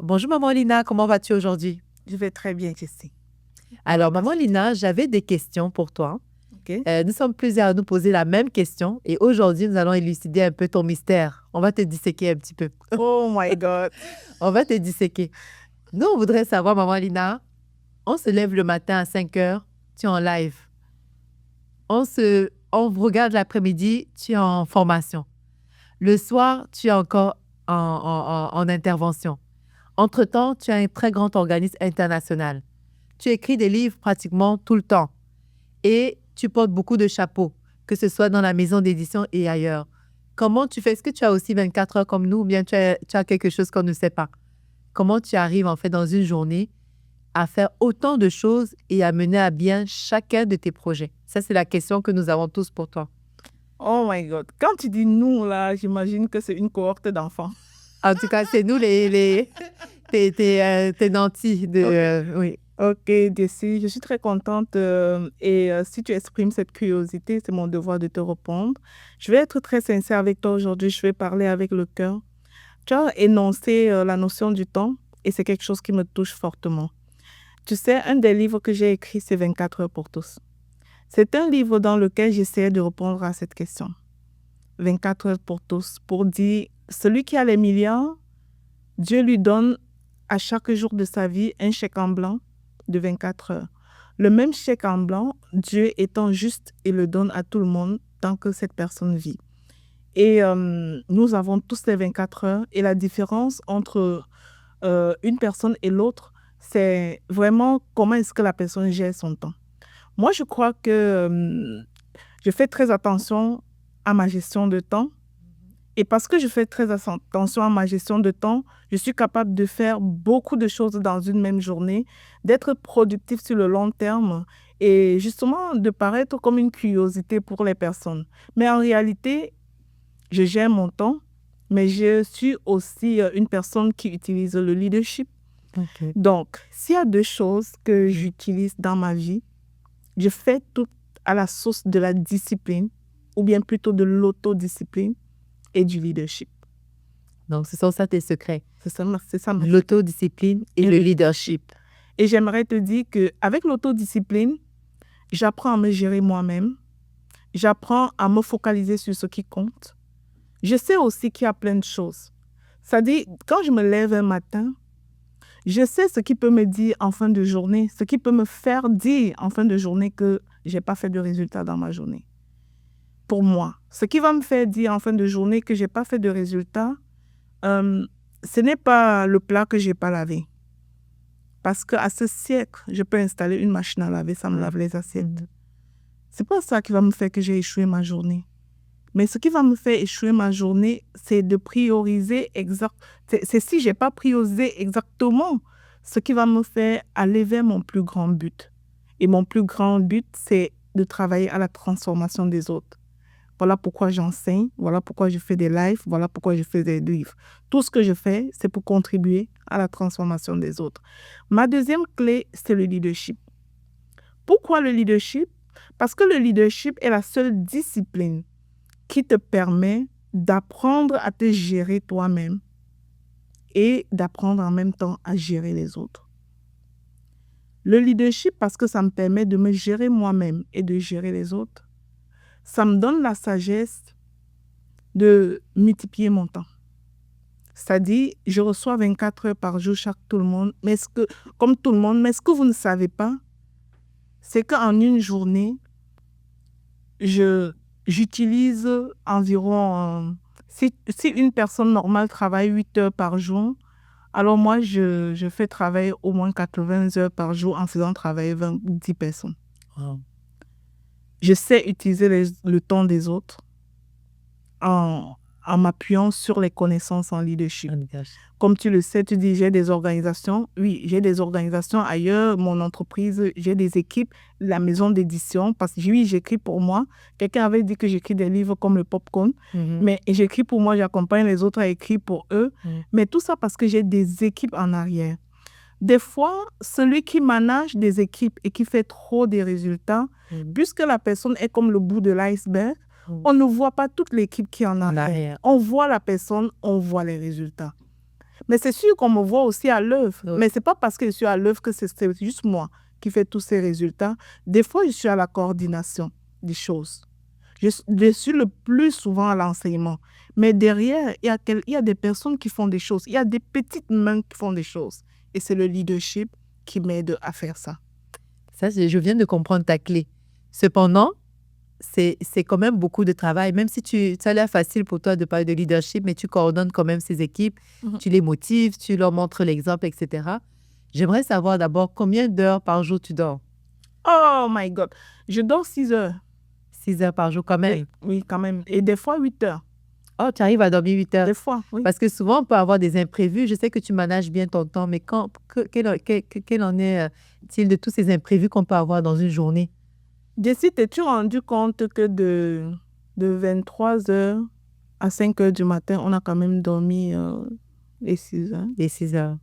Bonjour Maman Lina, comment vas-tu aujourd'hui? Je vais très bien, Jessie. Alors Maman Lina, j'avais des questions pour toi. OK. Nous sommes plusieurs à nous poser la même question et aujourd'hui, nous allons élucider un peu ton mystère. On va te disséquer un petit peu. Oh my God. On va te disséquer. Nous, on voudrait savoir, Maman Lina, on se lève le matin à 5 heures, tu es en live. On regarde l'après-midi, tu es en formation. Le soir, tu es encore en intervention. Entre-temps, tu as un très grand organisme international. Tu écris des livres pratiquement tout le temps et tu portes beaucoup de chapeaux, que ce soit dans la maison d'édition et ailleurs. Comment tu fais? Est-ce que tu as aussi 24 heures comme nous ou bien tu as quelque chose qu'on ne sait pas? Comment tu arrives en fait dans une journée à faire autant de choses et à mener à bien chacun de tes projets? Ça, c'est la question que nous avons tous pour toi. Oh my God. Quand tu dis nous, là, j'imagine que c'est une cohorte d'enfants. En tout cas, c'est nous tes nantis. Oui. OK, Jessie, je suis très contente et si tu exprimes cette curiosité, c'est mon devoir de te répondre. Je vais être très sincère avec toi aujourd'hui, je vais parler avec le cœur. Tu as énoncé la notion du temps et c'est quelque chose qui me touche fortement. Tu sais, un des livres que j'ai écrit, c'est 24 heures pour tous. C'est un livre dans lequel j'essayais de répondre à cette question. 24 heures pour tous, pour dire, celui qui a les milliards, Dieu lui donne à chaque jour de sa vie un chèque en blanc de 24 heures. Le même chèque en blanc, Dieu étant juste, il le donne à tout le monde tant que cette personne vit. Et nous avons tous les 24 heures et la différence entre une personne et l'autre, c'est vraiment comment est-ce que la personne gère son temps. Moi, je crois que je fais très attention à ma gestion de temps. Et parce que je fais très attention à ma gestion de temps, je suis capable de faire beaucoup de choses dans une même journée, d'être productif sur le long terme et justement de paraître comme une curiosité pour les personnes. Mais en réalité, je gère mon temps, mais je suis aussi une personne qui utilise le leadership. OK. Donc, s'il y a deux choses que j'utilise dans ma vie, je fais tout à la source de la discipline, ou bien plutôt de l'autodiscipline et du leadership. Donc, ce sont ça tes secrets. C'est ça ma- L'autodiscipline et le leadership. Et j'aimerais te dire qu'avec l'autodiscipline, j'apprends à me gérer moi-même. J'apprends à me focaliser sur ce qui compte. Je sais aussi qu'il y a plein de choses. C'est-à-dire, quand je me lève un matin, je sais ce qui peut me dire en fin de journée, ce qui peut me faire dire en fin de journée que je n'ai pas fait de résultat dans ma journée. Pour moi, ce qui va me faire dire en fin de journée que je n'ai pas fait de résultat, ce n'est pas le plat que je n'ai pas lavé. Parce qu'à ce siècle, je peux installer une machine à laver, ça me lave les assiettes. C'est pas ça qui va me faire que j'ai échoué ma journée. Mais ce qui va me faire échouer ma journée, c'est de prioriser c'est si je n'ai pas priorisé exactement ce qui va me faire aller vers mon plus grand but. Et mon plus grand but, c'est de travailler à la transformation des autres. Voilà pourquoi j'enseigne, voilà pourquoi je fais des lives, voilà pourquoi je fais des livres. Tout ce que je fais, c'est pour contribuer à la transformation des autres. Ma deuxième clé, c'est le leadership. Pourquoi le leadership? Parce que le leadership est la seule discipline qui te permet d'apprendre à te gérer toi-même et d'apprendre en même temps à gérer les autres. Le leadership, parce que ça me permet de me gérer moi-même et de gérer les autres, ça me donne la sagesse de multiplier mon temps. C'est-à-dire, je reçois 24 heures par jour comme tout le monde, mais ce que vous ne savez pas, c'est qu'en une journée, j'utilise environ... si une personne normale travaille 8 heures par jour, alors moi, je fais travailler au moins 80 heures par jour en faisant travailler 10 personnes. Wow. Je sais utiliser le temps des autres en m'appuyant sur les connaissances en leadership. Comme tu le sais, tu dis j'ai des organisations. Oui, j'ai des organisations ailleurs, mon entreprise, j'ai des équipes, la maison d'édition, parce que oui, j'écris pour moi. Quelqu'un avait dit que j'écris des livres comme le Popcorn, mais j'écris pour moi, j'accompagne les autres à écrire pour eux. Mais tout ça parce que j'ai des équipes en arrière. Des fois, celui qui manage des équipes et qui fait trop de résultats, puisque la personne est comme le bout de l'iceberg, on ne voit pas toute l'équipe qui est en arrière. On voit la personne, on voit les résultats. Mais c'est sûr qu'on me voit aussi à l'œuvre. Oui. Mais ce n'est pas parce que je suis à l'œuvre que c'est juste moi qui fais tous ces résultats. Des fois, je suis à la coordination des choses. Je suis le plus souvent à l'enseignement. Mais derrière, il y a des personnes qui font des choses. Il y a des petites mains qui font des choses. Et c'est le leadership qui m'aide à faire ça. Ça, je viens de comprendre ta clé. Cependant, c'est quand même beaucoup de travail. Même si ça a l'air facile pour toi de parler de leadership, mais tu coordonnes quand même ces équipes, tu les motives, tu leur montres l'exemple, etc. J'aimerais savoir d'abord combien d'heures par jour tu dors? Oh my God! Je dors 6 heures. 6 heures par jour quand même? Oui, quand même. Et des fois, 8 heures. Oh, tu arrives à dormir 8 heures? Des fois, oui. Parce que souvent, on peut avoir des imprévus. Je sais que tu manages bien ton temps, mais quel en est-il de tous ces imprévus qu'on peut avoir dans une journée? Jessie, t'es-tu rendu compte que de 23 heures à 5 heures du matin, on a quand même dormi les 6 heures? Les 6 heures.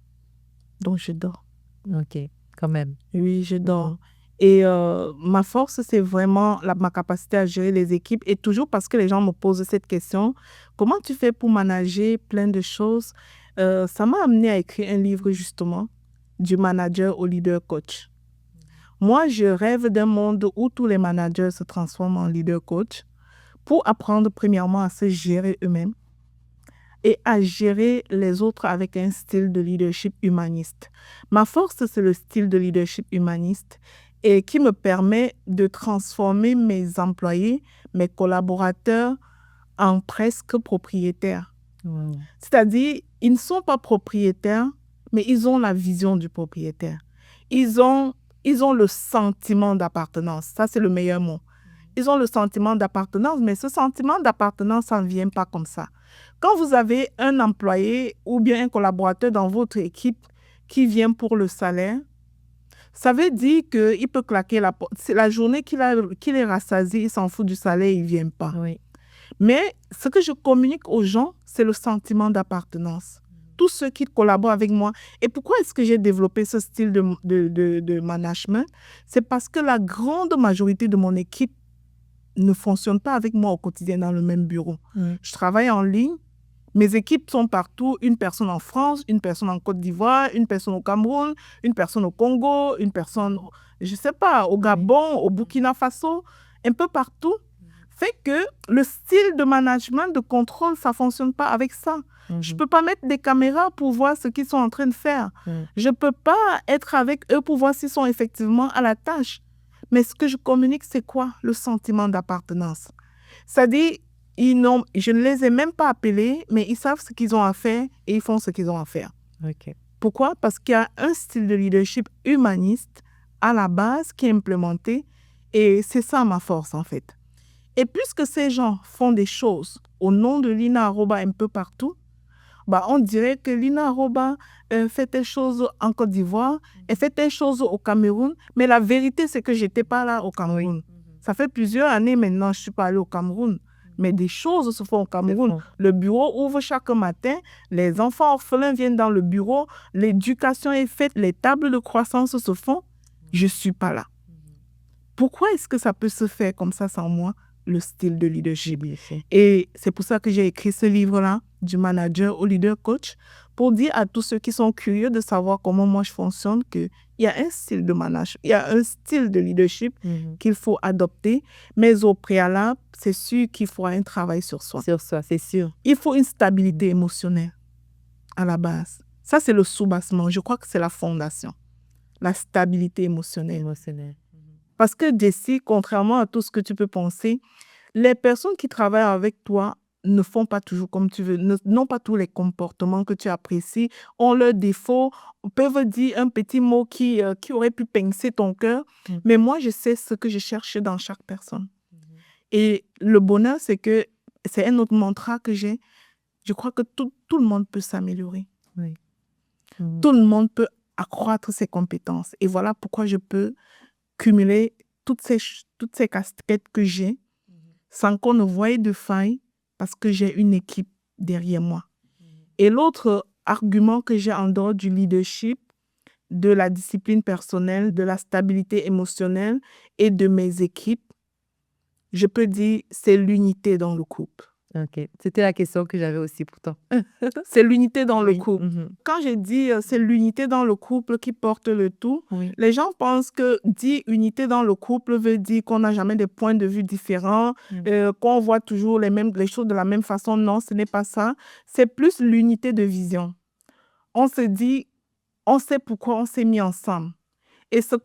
Donc, je dors. OK, quand même. Oui, je dors. Et ma force, c'est vraiment ma capacité à gérer les équipes. Et toujours parce que les gens me posent cette question, comment tu fais pour manager plein de choses? Ça m'a amené à écrire un livre, justement, du manager au leader coach. Moi, je rêve d'un monde où tous les managers se transforment en leader coach pour apprendre premièrement à se gérer eux-mêmes et à gérer les autres avec un style de leadership humaniste. Ma force, c'est le style de leadership humaniste et qui me permet de transformer mes employés, mes collaborateurs en presque propriétaires. Wow. C'est-à-dire, ils ne sont pas propriétaires, mais ils ont la vision du propriétaire. Ils ont le sentiment d'appartenance. Ça, c'est le meilleur mot. Ils ont le sentiment d'appartenance, mais ce sentiment d'appartenance, ça ne vient pas comme ça. Quand vous avez un employé ou bien un collaborateur dans votre équipe qui vient pour le salaire, ça veut dire qu'il peut claquer la porte. C'est la journée qu'il est rassasié, il s'en fout du salaire, il ne vient pas. Oui. Mais ce que je communique aux gens, c'est le sentiment d'appartenance. Tous ceux qui collaborent avec moi. Et pourquoi est-ce que j'ai développé ce style de management? C'est parce que la grande majorité de mon équipe ne fonctionne pas avec moi au quotidien dans le même bureau. Je travaille en ligne. Mes équipes sont partout. Une personne en France, une personne en Côte d'Ivoire, une personne au Cameroun, une personne au Congo, une personne, je ne sais pas, au Gabon, au Burkina Faso, un peu partout. Fait que le style de management, de contrôle, ça ne fonctionne pas avec ça. Je ne peux pas mettre des caméras pour voir ce qu'ils sont en train de faire. Je ne peux pas être avec eux pour voir s'ils sont effectivement à la tâche. Mais ce que je communique, c'est quoi? Le sentiment d'appartenance. C'est-à-dire, je ne les ai même pas appelés, mais ils savent ce qu'ils ont à faire et ils font ce qu'ils ont à faire. OK. Pourquoi? Parce qu'il y a un style de leadership humaniste à la base qui est implémenté et c'est ça ma force en fait. Et puisque ces gens font des choses au nom de Lina Aroba un peu partout, on dirait que Lina Aroba fait telle chose en Côte d'Ivoire, elle fait telle chose au Cameroun, mais la vérité, c'est que je n'étais pas là au Cameroun. Ça fait plusieurs années maintenant que je ne suis pas allée au Cameroun. Mais des choses se font au Cameroun. Le bureau ouvre chaque matin, les enfants orphelins viennent dans le bureau, l'éducation est faite, les tables de croissance se font. Je ne suis pas là. Pourquoi est-ce que ça peut se faire comme ça sans moi? Le style de leadership. Et c'est pour ça que j'ai écrit ce livre-là, du manager au leader coach, pour dire à tous ceux qui sont curieux de savoir comment moi je fonctionne qu'il y a un style de management, il y a un style de leadership qu'il faut adopter, mais au préalable, c'est sûr qu'il faut un travail sur soi. Sur soi, c'est sûr. Il faut une stabilité émotionnelle à la base. Ça, c'est le soubassement. Je crois que c'est la fondation. La stabilité émotionnelle. Parce que Jessie, contrairement à tout ce que tu peux penser, les personnes qui travaillent avec toi ne font pas toujours comme tu veux, n'ont pas tous les comportements que tu apprécies, ont leurs défauts, peuvent dire un petit mot qui aurait pu pincer ton cœur. Mais moi, je sais ce que je cherche dans chaque personne. Et le bonheur, c'est que c'est un autre mantra que j'ai. Je crois que tout le monde peut s'améliorer. Oui. Tout le monde peut accroître ses compétences. Et voilà pourquoi je peux cumuler toutes ces casquettes que j'ai sans qu'on ne voie de faille parce que j'ai une équipe derrière moi. Et l'autre argument que j'ai en dehors du leadership, de la discipline personnelle, de la stabilité émotionnelle et de mes équipes, je peux dire c'est l'unité dans le couple. OK. C'était la question que j'avais aussi pour toi. C'est l'unité dans le Oui. couple. Mhm. Quand j'ai dit c'est l'unité dans le couple qui porte le tout, Oui. les gens pensent que dire unité dans le couple veut dire qu'on n'a jamais des points de vue différents, qu'on voit toujours les choses de la même façon. Non, ce n'est pas ça. C'est plus l'unité de vision. On se dit, on sait pourquoi on s'est mis ensemble. Et ce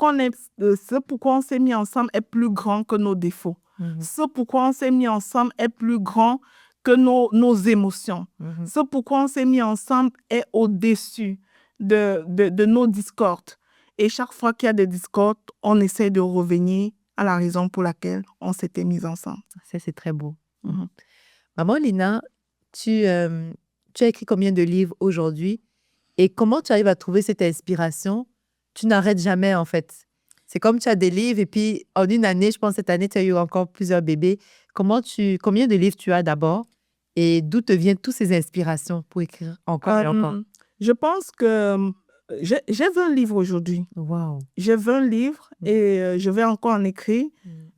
pourquoi on s'est mis ensemble est plus grand que nos défauts. Ce pourquoi on s'est mis ensemble est plus grand que nos émotions. Ce pourquoi on s'est mis ensemble est au-dessus de nos discordes. Et chaque fois qu'il y a des discordes, on essaie de revenir à la raison pour laquelle on s'était mis ensemble. Ça, c'est très beau. Maman Lina, tu as écrit combien de livres aujourd'hui et comment tu arrives à trouver cette inspiration? Tu n'arrêtes jamais, en fait. C'est comme tu as des livres et puis en une année, je pense cette année, tu as eu encore plusieurs bébés. Combien de livres tu as d'abord et d'où te viennent toutes ces inspirations pour écrire encore et encore? Je pense que j'ai 20 livres aujourd'hui. Wow. J'ai 20 livres et je vais encore en écrire.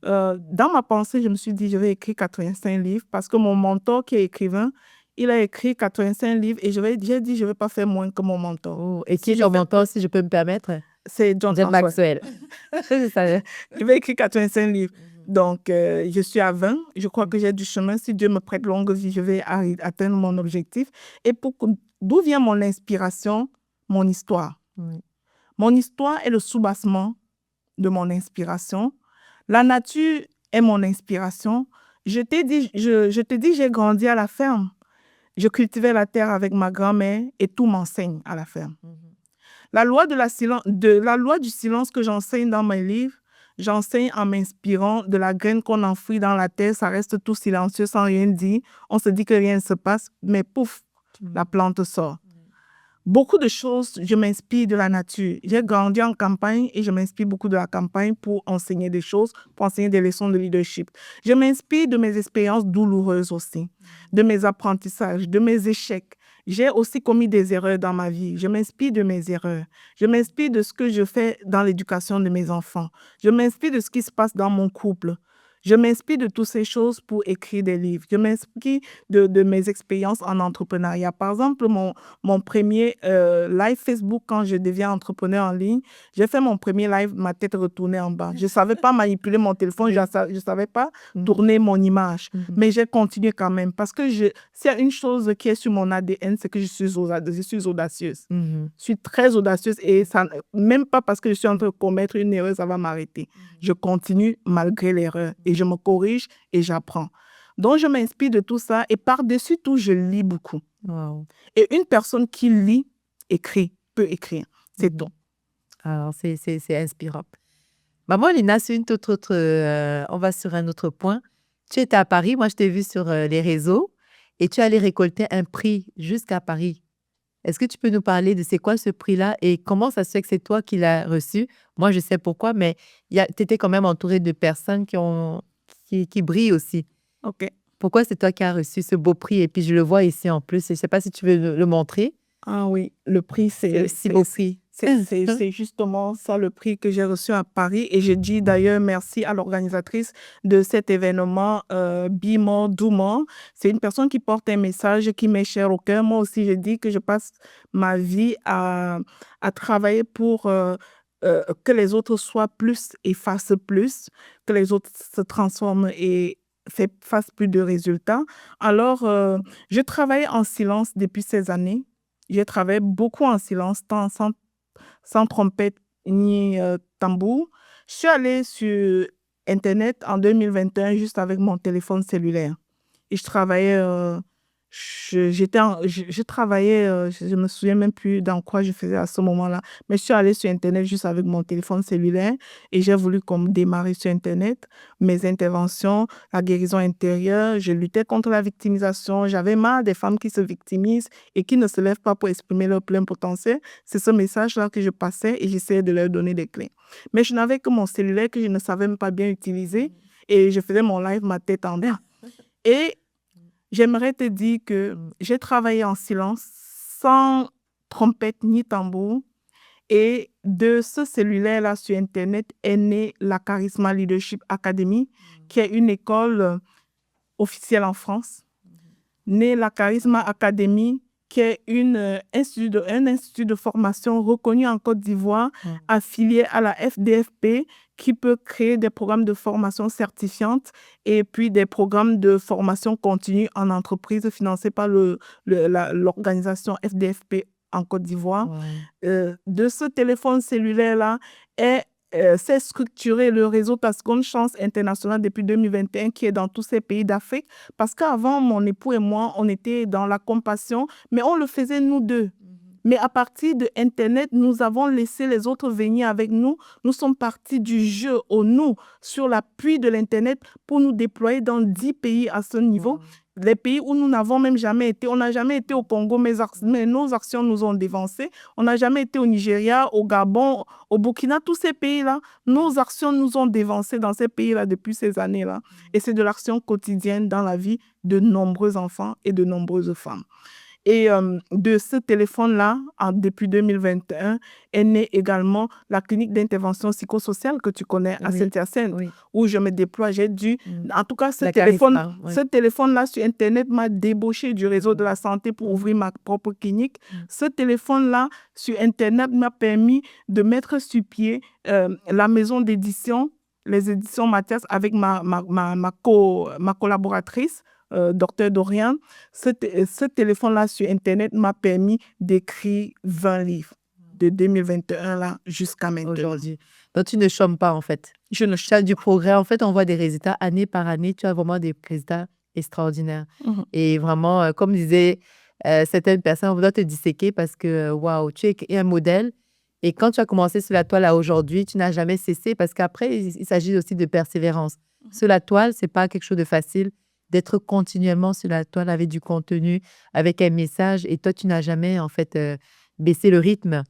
Dans ma pensée, je me suis dit, je vais écrire 85 livres parce que mon mentor qui est écrivain, il a écrit 85 livres et j'ai dit, je ne vais pas faire moins que mon mentor. Oh, et qui est ton mentor, si je peux me permettre? C'est John Maxwell. Je vais écrire 85 livres. Donc, je suis à 20. Je crois que j'ai du chemin. Si Dieu me prête longue vie, je vais atteindre mon objectif. Et d'où vient mon inspiration? Mon histoire. Mon histoire est le soubassement de mon inspiration. La nature est mon inspiration. Je te dis, j'ai grandi à la ferme. Je cultivais la terre avec ma grand-mère et tout m'enseigne à la ferme. La loi du silence que j'enseigne dans mes livres, j'enseigne en m'inspirant de la graine qu'on enfouit dans la terre. Ça reste tout silencieux sans rien dire. On se dit que rien ne se passe, mais pouf, la plante sort. Beaucoup de choses, je m'inspire de la nature. J'ai grandi en campagne et je m'inspire beaucoup de la campagne pour enseigner des choses, pour enseigner des leçons de leadership. Je m'inspire de mes expériences douloureuses aussi, de mes apprentissages, de mes échecs. J'ai aussi commis des erreurs dans ma vie. Je m'inspire de mes erreurs. Je m'inspire de ce que je fais dans l'éducation de mes enfants. Je m'inspire de ce qui se passe dans mon couple. Je m'inspire de toutes ces choses pour écrire des livres. Je m'inspire de mes expériences en entrepreneuriat. Par exemple, mon premier live Facebook, quand je deviens entrepreneur en ligne, j'ai fait mon premier live, ma tête retournée en bas. Je ne savais pas manipuler mon téléphone, je ne savais pas tourner mon image. Mais j'ai continué quand même parce que s'il y a une chose qui est sur mon ADN, c'est que je suis audacieuse. Je suis très audacieuse et ça, même pas parce que je suis en train de commettre une erreur, ça va m'arrêter. Je continue malgré l'erreur et je me corrige et j'apprends. Donc, je m'inspire de tout ça et par-dessus tout, je lis beaucoup. Wow. Et une personne qui lit, peut écrire. C'est tout. Alors, c'est inspirant. Maman Lina, c'est une toute autre... on va sur un autre point. Tu étais à Paris, moi je t'ai vu sur les réseaux et tu allais récolter un prix jusqu'à Paris. Est-ce que tu peux nous parler de c'est quoi ce prix-là et comment ça se fait que c'est toi qui l'as reçu? Moi, je sais pourquoi, mais tu étais quand même entouré de personnes qui brillent aussi. OK. Pourquoi c'est toi qui as reçu ce beau prix? Et puis, je le vois ici en plus. Je ne sais pas si tu veux le montrer. Ah oui, le prix, c'est si beau prix. C'est justement ça, le prix que j'ai reçu à Paris. Et je dis d'ailleurs merci à l'organisatrice de cet événement, Bimo Douman. C'est une personne qui porte un message qui m'est cher au cœur. Moi aussi, je dis que je passe ma vie à travailler pour que les autres soient plus et fassent plus, que les autres se transforment et fassent plus de résultats. Alors, je travaille en silence depuis ces années. J'ai travaillé beaucoup en silence, sans trompette ni tambour. Je suis allée sur Internet en 2021 juste avec mon téléphone cellulaire. Et je travaillais, je travaillais, je ne me souviens même plus dans quoi je faisais à ce moment-là, mais je suis allée sur Internet juste avec mon téléphone cellulaire et j'ai voulu démarrer sur Internet mes interventions, la guérison intérieure. Je luttais contre la victimisation. J'avais marre des femmes qui se victimisent et qui ne se lèvent pas pour exprimer leur plein potentiel. C'est ce message-là que je passais et j'essayais de leur donner des clés. Mais je n'avais que mon cellulaire que je ne savais même pas bien utiliser et je faisais mon live, ma tête en l'air. Et j'aimerais te dire que j'ai travaillé en silence, sans trompette ni tambour. Et de ce cellulaire-là sur Internet est née la Charisma Leadership Academy, qui est une école officielle en France. né la Charisma Academy, qui est un institut de formation reconnu en Côte d'Ivoire, affilié à la FDFP, qui peut créer des programmes de formation certifiante et puis des programmes de formation continue en entreprise financés par l'organisation FDFP en Côte d'Ivoire. De ce téléphone cellulaire-là s'est structuré le réseau Ta Seconde Chance International depuis 2021 qui est dans tous ces pays d'Afrique. Parce qu'avant, mon époux et moi, on était dans la compassion, mais on le faisait nous deux. Mais à partir de Internet, nous avons laissé les autres venir avec nous. Nous sommes partis du jeu au nous sur l'appui de l'Internet pour nous déployer dans 10 pays à ce niveau. Les pays où nous n'avons même jamais été. On n'a jamais été au Congo, mais nos actions nous ont dévancés. On n'a jamais été au Nigeria, au Gabon, au Burkina, tous ces pays-là. Nos actions nous ont dévancés dans ces pays-là depuis ces années-là. Et c'est de l'action quotidienne dans la vie de nombreux enfants et de nombreuses femmes. Et de ce téléphone-là, depuis 2021, est née également la clinique d'intervention psychosociale que tu connais à Saint-Hyacinthe, où je me déploie. En tout cas, ce téléphone-là sur Internet m'a débauché du réseau de la santé pour ouvrir ma propre clinique. Ce téléphone-là sur Internet m'a permis de mettre sur pied la maison d'édition, les éditions Mathias, avec ma collaboratrice, Dr Dorian. Ce téléphone-là sur Internet m'a permis d'écrire 20 livres de 2021 là, jusqu'à maintenant. Aujourd'hui. Donc, tu ne chômes pas, en fait. Je ne Tu as du progrès. En fait, on voit des résultats année par année. Tu as vraiment des résultats extraordinaires. Et vraiment, comme disait certaines personnes, on doit te disséquer parce que, waouh, tu es un modèle. Et quand tu as commencé sur la toile à aujourd'hui, tu n'as jamais cessé parce qu'après, il s'agit aussi de persévérance. Sur la toile, ce n'est pas quelque chose de facile d'être continuellement sur la toile avec du contenu, avec un message. Et toi, tu n'as jamais, en fait, baissé le rythme.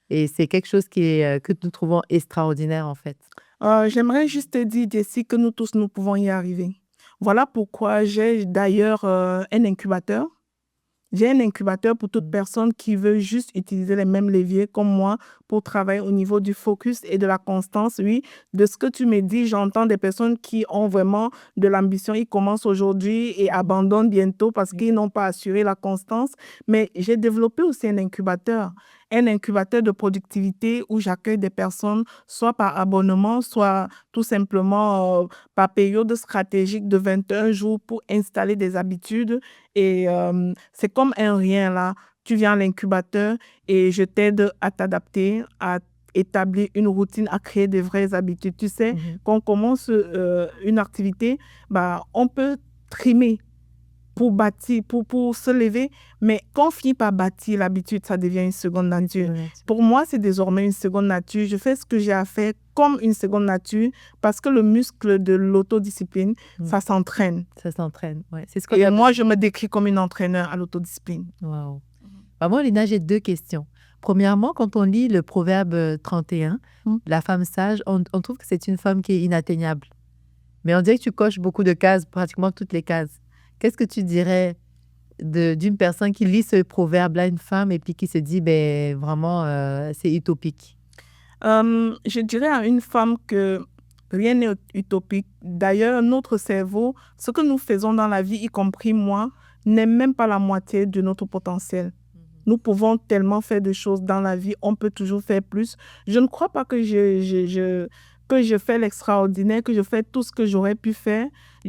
Et c'est quelque chose que nous trouvons extraordinaire, en fait. J'aimerais juste te dire, Jessie, que nous tous, nous pouvons y arriver. Voilà pourquoi j'ai d'ailleurs un incubateur. J'ai un incubateur pour toute personne qui veut juste utiliser les mêmes leviers comme moi pour travailler au niveau du focus et de la constance. Oui, de ce que tu me dis, j'entends des personnes qui ont vraiment de l'ambition. Ils commencent aujourd'hui et abandonnent bientôt parce qu'ils n'ont pas assuré la constance. Mais j'ai développé aussi un incubateur de productivité où j'accueille des personnes soit par abonnement, soit tout simplement par période stratégique de 21 jours pour installer des habitudes. Et c'est comme un rien là. Tu viens à l'incubateur et je t'aide à t'adapter, à établir une routine, à créer des vraies habitudes. Tu sais, quand on commence une activité, on peut trimer pour bâtir, pour se lever, mais quand on finit par bâtir l'habitude, ça devient une seconde nature. Pour moi, c'est désormais une seconde nature. Je fais ce que j'ai à faire comme une seconde nature parce que le muscle de l'autodiscipline, ça s'entraîne. Ça s'entraîne, ouais. Et moi, je me décris comme une entraîneur à l'autodiscipline. Wow. Moi, Lina, j'ai 2 questions. Premièrement, quand on lit le proverbe 31, la femme sage, on trouve que c'est une femme qui est inatteignable. Mais on dirait que tu coches beaucoup de cases, pratiquement toutes les cases. Qu'est-ce que tu dirais d'une personne qui lit ce proverbe-là, une femme, et puis qui se dit, vraiment, c'est utopique? Je dirais à une femme que rien n'est utopique. D'ailleurs, notre cerveau, ce que nous faisons dans la vie, y compris moi, n'est même pas la moitié de notre potentiel. Nous pouvons tellement faire de choses dans la vie, on peut toujours faire plus. Je ne crois pas que je fais l'extraordinaire, que je fais tout ce que j'aurais pu faire.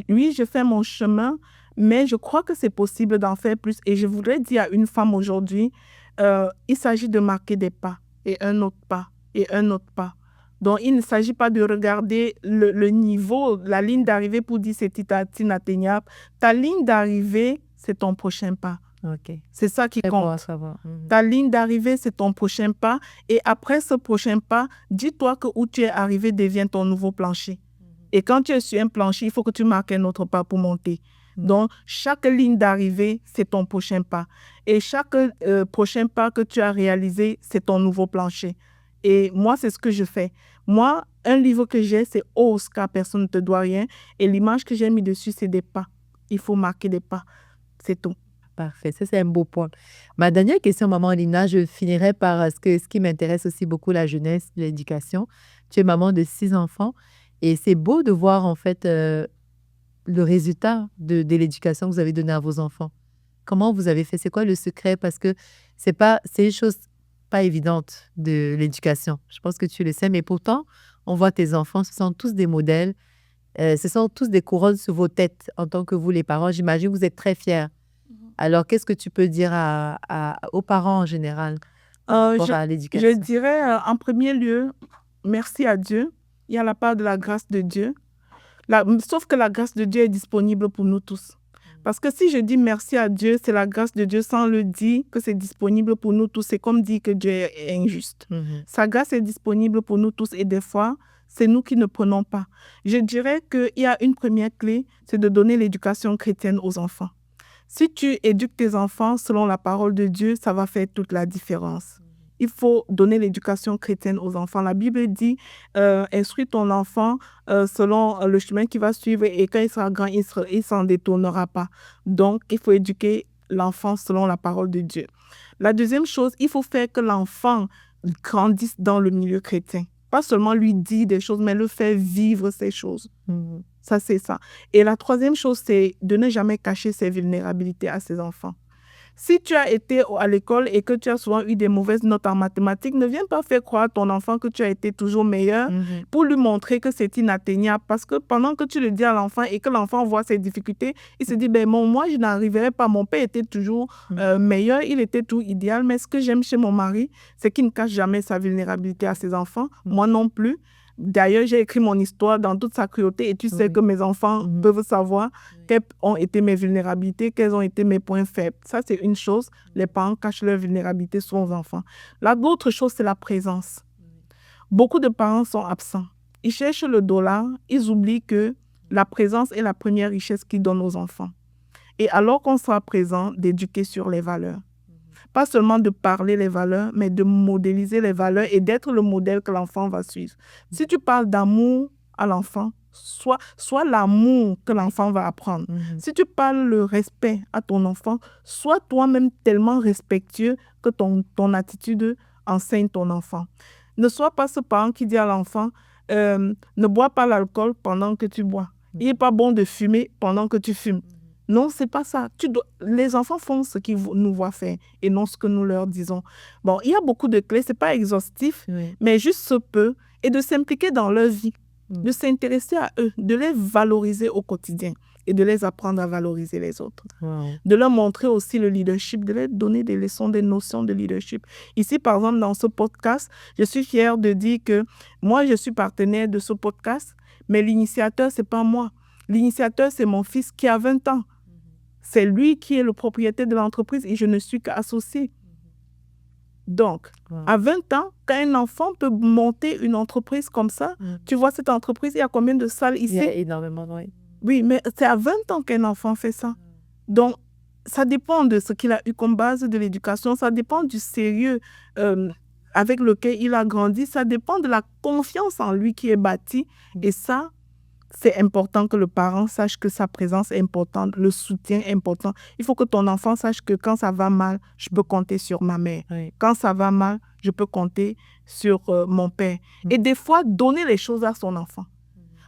Oui, je fais mon chemin, mais je crois que c'est possible d'en faire plus. Et je voudrais dire à une femme aujourd'hui, il s'agit de marquer des pas et un autre pas et un autre pas. Donc, il ne s'agit pas de regarder le niveau, la ligne d'arrivée pour dire c'est inatteignable. Ta ligne d'arrivée, c'est ton prochain pas. Okay. C'est ça qui compte. Ta ligne d'arrivée, c'est ton prochain pas. Et après ce prochain pas, dis-toi que où tu es arrivé devient ton nouveau plancher. Et quand tu es sur un plancher, il faut que tu marques un autre pas pour monter. Donc, chaque ligne d'arrivée, c'est ton prochain pas. Et chaque prochain pas que tu as réalisé, c'est ton nouveau plancher. Et moi, c'est ce que je fais. Moi, un livre que j'ai, c'est « Ose, car personne ne te doit rien ». Et l'image que j'ai mis dessus, c'est des pas. Il faut marquer des pas. C'est tout. Parfait, ça c'est un beau point. Ma dernière question, maman Lina, je finirai par ce qui m'intéresse aussi beaucoup, la jeunesse, l'éducation. Tu es maman de 6 enfants et c'est beau de voir en fait le résultat de l'éducation que vous avez donnée à vos enfants. Comment vous avez fait? C'est quoi le secret? Parce que c'est une chose pas évidente de l'éducation. Je pense que tu le sais, mais pourtant, on voit tes enfants, ce sont tous des modèles, ce sont tous des couronnes sur vos têtes en tant que vous, les parents. J'imagine que vous êtes très fiers. Alors, qu'est-ce que tu peux dire aux parents en général par rapport à Je l'éducation? dirais en premier lieu, merci à Dieu. Il y a la part de la grâce de Dieu. Sauf que la grâce de Dieu est disponible pour nous tous. Parce que si je dis merci à Dieu, c'est la grâce de Dieu sans le dire que c'est disponible pour nous tous. C'est comme dire que Dieu est injuste. Sa grâce est disponible pour nous tous et des fois, c'est nous qui ne prenons pas. Je dirais qu'il y a une première clé, c'est de donner l'éducation chrétienne aux enfants. Si tu éduques tes enfants selon la parole de Dieu, ça va faire toute la différence. Il faut donner l'éducation chrétienne aux enfants. La Bible dit, instruis ton enfant selon le chemin qu'il va suivre et quand il sera grand, il ne s'en détournera pas. Donc, il faut éduquer l'enfant selon la parole de Dieu. La deuxième chose, il faut faire que l'enfant grandisse dans le milieu chrétien. Pas seulement lui dire des choses, mais le faire vivre ces choses. Ça, c'est ça. Et la troisième chose, c'est de ne jamais cacher ses vulnérabilités à ses enfants. Si tu as été à l'école et que tu as souvent eu des mauvaises notes en mathématiques, ne viens pas faire croire à ton enfant que tu as été toujours meilleur pour lui montrer que c'est inatteignable. Parce que pendant que tu le dis à l'enfant et que l'enfant voit ses difficultés, il se dit, moi, je n'arriverai pas. Mon père était toujours meilleur, il était tout idéal. Mais ce que j'aime chez mon mari, c'est qu'il ne cache jamais sa vulnérabilité à ses enfants. Moi non plus. D'ailleurs, j'ai écrit mon histoire dans toute sa cruauté et tu sais que mes enfants peuvent savoir quelles ont été mes vulnérabilités, quels ont été mes points faibles. Ça, c'est une chose. Les parents cachent leurs vulnérabilités sur aux enfants. L'autre chose, c'est la présence. Beaucoup de parents sont absents. Ils cherchent le dollar, ils oublient que la présence est la première richesse qu'ils donnent aux enfants. Et alors qu'on sera présent, d'éduquer sur les valeurs. Pas seulement de parler les valeurs, mais de modéliser les valeurs et d'être le modèle que l'enfant va suivre. Si tu parles d'amour à l'enfant, sois l'amour que l'enfant va apprendre. Si tu parles le respect à ton enfant, sois toi-même tellement respectueux que ton attitude enseigne ton enfant. Ne sois pas ce parent qui dit à l'enfant, ne bois pas l'alcool pendant que tu bois. Il n'est pas bon de fumer pendant que tu fumes. Non, c'est pas ça. Les enfants font ce qu'ils nous voient faire et non ce que nous leur disons. Bon, il y a beaucoup de clés, c'est pas exhaustif, mais juste ce peu, et de s'impliquer dans leur vie, de s'intéresser à eux, de les valoriser au quotidien et de les apprendre à valoriser les autres. De leur montrer aussi le leadership, de leur donner des leçons, des notions de leadership. Ici, par exemple, dans ce podcast, je suis fière de dire que moi, je suis partenaire de ce podcast, mais l'initiateur, c'est pas moi. L'initiateur, c'est mon fils qui a 20 ans. C'est lui qui est le propriétaire de l'entreprise et je ne suis qu'associée. Donc, à 20 ans, quand un enfant peut monter une entreprise comme ça, tu vois cette entreprise, il y a combien de salles ici? Il y a énormément, oui. Oui, mais c'est à 20 ans qu'un enfant fait ça. Donc, ça dépend de ce qu'il a eu comme base de l'éducation, ça dépend du sérieux avec lequel il a grandi, ça dépend de la confiance en lui qui est bâtie. Et ça, c'est important que le parent sache que sa présence est importante, le soutien est important. Il faut que ton enfant sache que quand ça va mal, je peux compter sur ma mère. Quand ça va mal, je peux compter sur mon père. Et des fois, donner les choses à son enfant.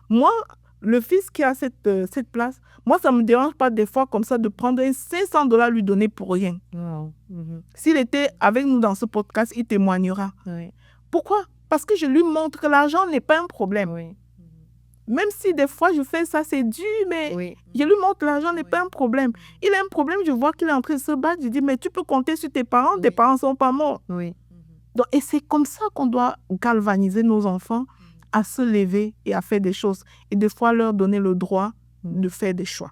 Moi, le fils qui a cette place, moi, ça ne me dérange pas des fois comme ça de prendre $500 lui donner pour rien. S'il était avec nous dans ce podcast, il témoignera. Pourquoi? Parce que je lui montre que l'argent n'est pas un problème. Même si des fois je fais ça, c'est dur, mais je lui montre que l'argent n'est pas un problème. Il a un problème, je vois qu'il est en train de se battre. Je dis, mais tu peux compter sur tes parents ne sont pas morts. Donc, et c'est comme ça qu'on doit galvaniser nos enfants à se lever et à faire des choses. Et des fois leur donner le droit de faire des choix.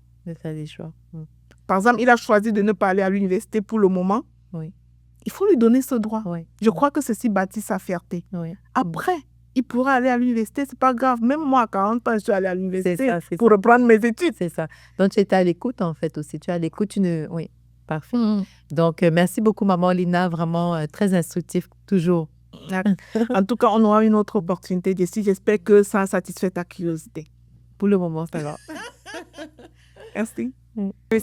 Par exemple, il a choisi de ne pas aller à l'université pour le moment. Il faut lui donner ce droit. Je crois que ceci bâtit sa fierté. Après, il pourra aller à l'université, c'est pas grave. Même moi, à 40 ans, je suis allée à l'université pour reprendre mes études. C'est ça. Donc, tu étais à l'écoute, en fait, aussi. Tu es à l'écoute. Oui, parfait. Donc, merci beaucoup, maman Lina. Vraiment très instructif, toujours. En tout cas, on aura une autre opportunité d'ici. J'espère que ça satisfait ta curiosité. Pour le moment, ça va. Merci.